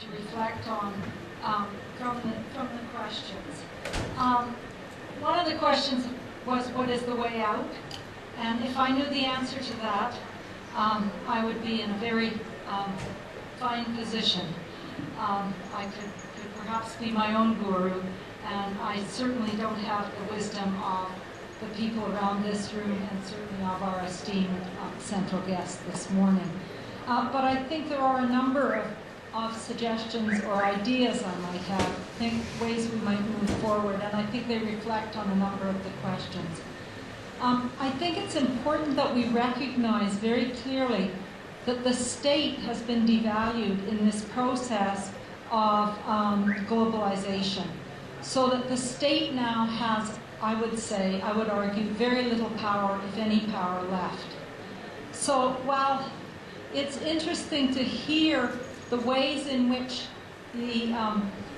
to reflect on from the questions. One of the questions was, what is the way out? And if I knew the answer to that, I would be in a very fine position. I could perhaps be my own guru, and I certainly don't have the wisdom of the people around this room and certainly of our esteemed central guest this morning. But I think there are a number of suggestions or ideas I might have, ways we might move forward, and I think they reflect on a number of the questions. I think it's important that we recognize very clearly that the state has been devalued in this process of globalization, so that the state now has, I would argue, very little power, if any power, left. So while it's interesting to hear the ways in which the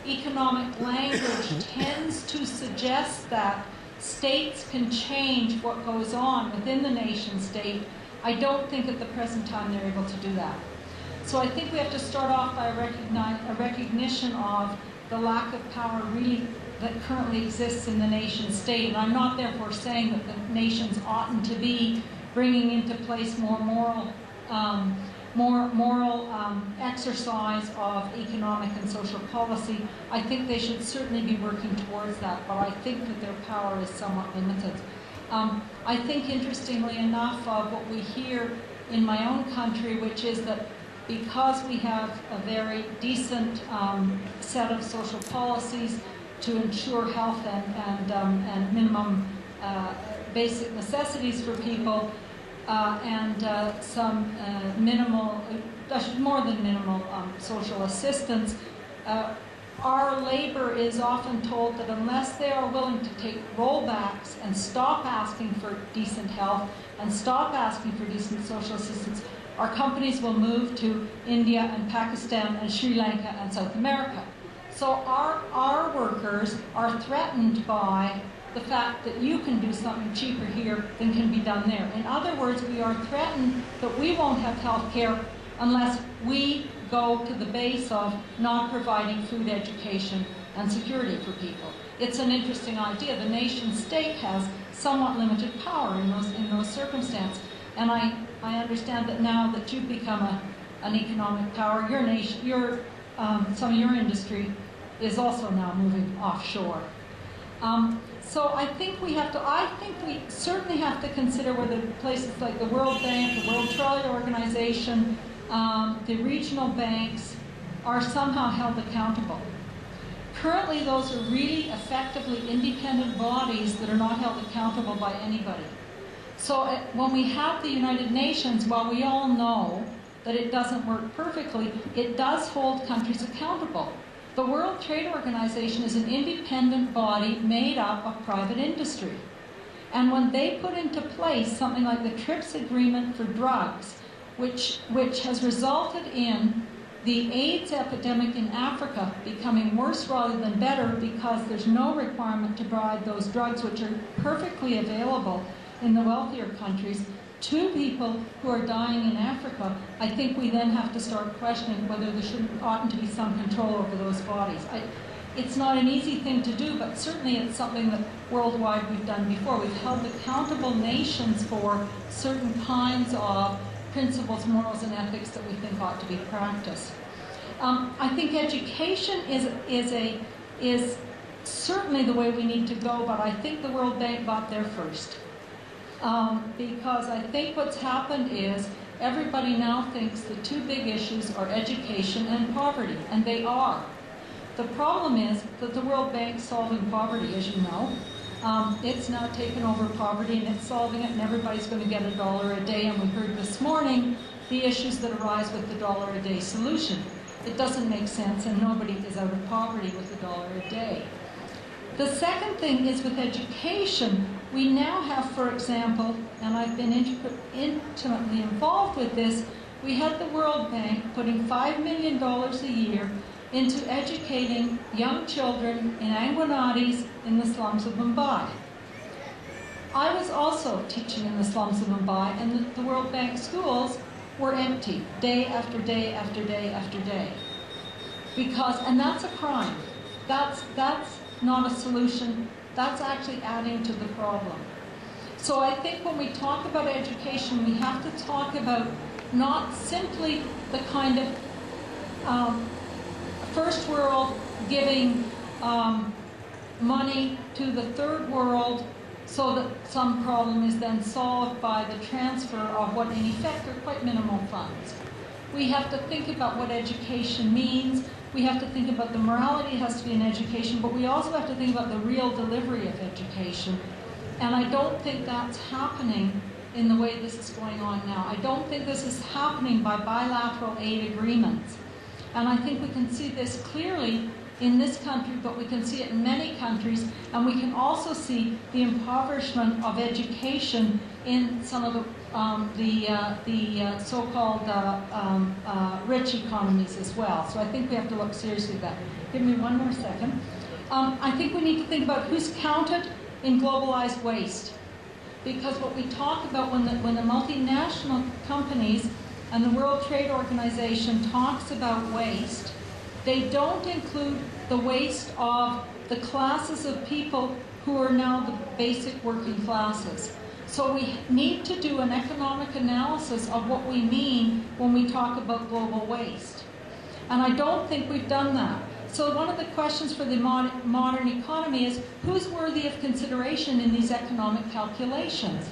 economic language tends to suggest that states can change what goes on within the nation state, I don't think at the present time they're able to do that. So I think we have to start off by a recognition of the lack of power really that currently exists in the nation state. And I'm not therefore saying that the nations oughtn't to be bringing into place more moral exercise of economic and social policy. I think they should certainly be working towards that, but I think that their power is somewhat limited. I think, interestingly enough, of what we hear in my own country, which is that because we have a very decent set of social policies to ensure health and minimum basic necessities for people, and some minimal, more than minimal social assistance, our labor is often told that unless they are willing to take rollbacks and stop asking for decent health and stop asking for decent social assistance, our companies will move to India and Pakistan and Sri Lanka and South America. So our workers are threatened by the fact that you can do something cheaper here than can be done there. In other words, we are threatened that we won't have health care unless we go to the base of not providing food, education, and security for people. It's an interesting idea. The nation state has somewhat limited power in those circumstances. And I understand that now that you've become an economic power, your nation, some of your industry is also now moving offshore. So I think we certainly have to consider whether places like the World Bank, the World Trade Organization, the regional banks are somehow held accountable. Currently, those are really effectively independent bodies that are not held accountable by anybody. So when we have the United Nations, while we all know that it doesn't work perfectly, it does hold countries accountable. The World Trade Organization is an independent body made up of private industry. And when they put into place something like the TRIPS agreement for drugs, which has resulted in the AIDS epidemic in Africa becoming worse rather than better because there's no requirement to provide those drugs, which are perfectly available in the wealthier countries, to people who are dying in Africa, I think we then have to start questioning whether there oughtn't to be some control over those bodies. It's not an easy thing to do, but certainly it's something that worldwide we've done before. We've held accountable nations for certain kinds of principles, morals, and ethics that we think ought to be practiced. I think education is certainly the way we need to go, but I think the World Bank got there first. Because I think what's happened is everybody now thinks the two big issues are education and poverty, and they are. The problem is that the World Bank's solving poverty, as you know. It's now taken over poverty and it's solving it, and everybody's going to get $1 a day, and we heard this morning the issues that arise with the $1 a day solution. It doesn't make sense, and nobody is out of poverty with $1 a day. The second thing is with education. We now have, for example, and I've been intimately involved with this, we had the World Bank putting $5 million a year into educating young children in Angwanatis in the slums of Mumbai. I was also teaching in the slums of Mumbai, and the World Bank schools were empty day after day after day after day. and that's a crime. That's not a solution. That's actually adding to the problem. So I think when we talk about education, we have to talk about not simply the kind of first world giving money to the third world so that some problem is then solved by the transfer of what in effect are quite minimal funds. We have to think about what education means. We have to think about the morality has to be in education, but we also have to think about the real delivery of education. And I don't think that's happening in the way this is going on now. I don't think this is happening by bilateral aid agreements. And I think we can see this clearly in this country, but we can see it in many countries, and we can also see the impoverishment of education in some of the so-called rich economies as well. So I think we have to look seriously at that. Give me one more second. I think we need to think about who's counted in globalized waste. Because what we talk about when the multinational companies and the World Trade Organization talks about waste, they don't include the waste of the classes of people who are now the basic working classes. So we need to do an economic analysis of what we mean when we talk about global waste. And I don't think we've done that. So one of the questions for the modern economy is, who's worthy of consideration in these economic calculations?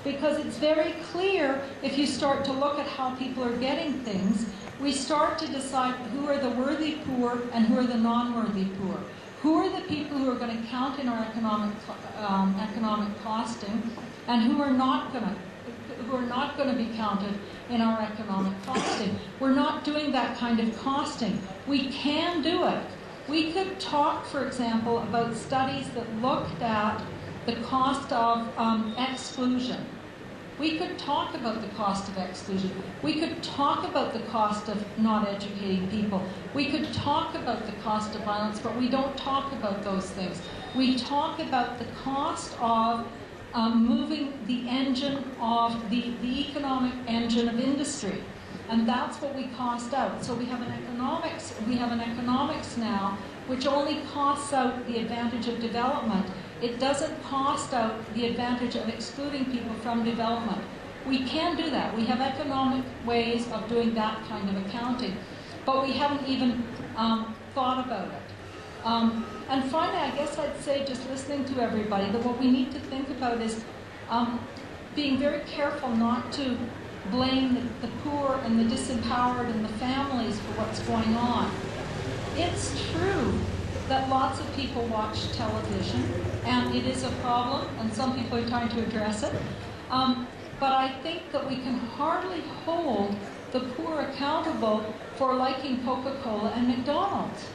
Because it's very clear, if you start to look at how people are getting things, we start to decide who are the worthy poor and who are the non-worthy poor. Who are the people who are going to count in our economic costing, and who are not going to be counted in our economic costing. We're not doing that kind of costing. We can do it. We could talk, for example, about studies that looked at the cost of exclusion. We could talk about the cost of exclusion. We could talk about the cost of not educating people. We could talk about the cost of violence, but we don't talk about those things. We talk about the cost of moving the engine of the economic engine of industry. And that's what we cost out. So we have an economics now which only costs out the advantage of development. It doesn't cost out the advantage of excluding people from development. We can do that. We have economic ways of doing that kind of accounting, but we haven't even thought about it. And finally, I guess I'd say, just listening to everybody, that what we need to think about is being very careful not to blame the poor and the disempowered and the families for what's going on. It's true that lots of people watch television, and it is a problem, and some people are trying to address it. But I think that we can hardly hold the poor accountable for liking Coca-Cola and McDonald's.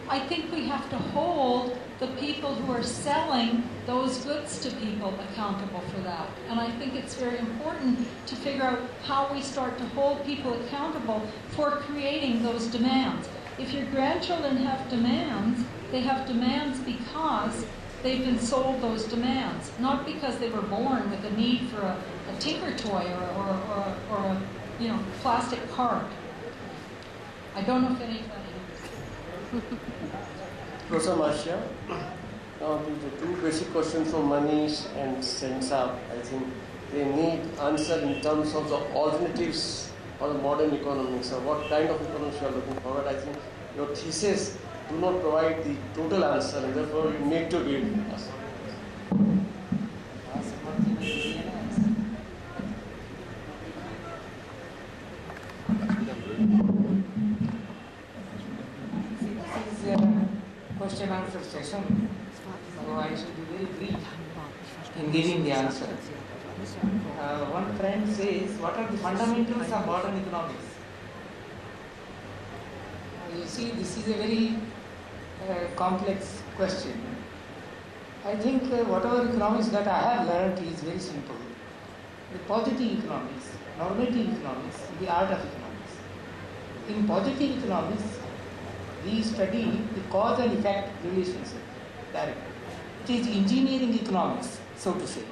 I think we have to hold the people who are selling those goods to people accountable for that. And I think it's very important to figure out how we start to hold people accountable for creating those demands. If your grandchildren have demands, they have demands because they've been sold those demands, not because they were born with a need for a tinker toy or a plastic cart. I don't know if anybody Professor Marcia, now the two basic questions from Manish and Sensa, I think they need answer in terms of the alternatives for the modern economy. So what kind of economy you are looking forward? I think your thesis do not provide the total answer, and therefore you need to read us. Question answer session, so I should be very brief in giving the answer. One friend says, what are the fundamentals of modern economics? You see, this is a very complex question. I think whatever economics that I have learned is very simple. The positive economics, normative economics, the art of economics. In positive economics, we study the cause and effect relationship directly. It is engineering economics, so to say.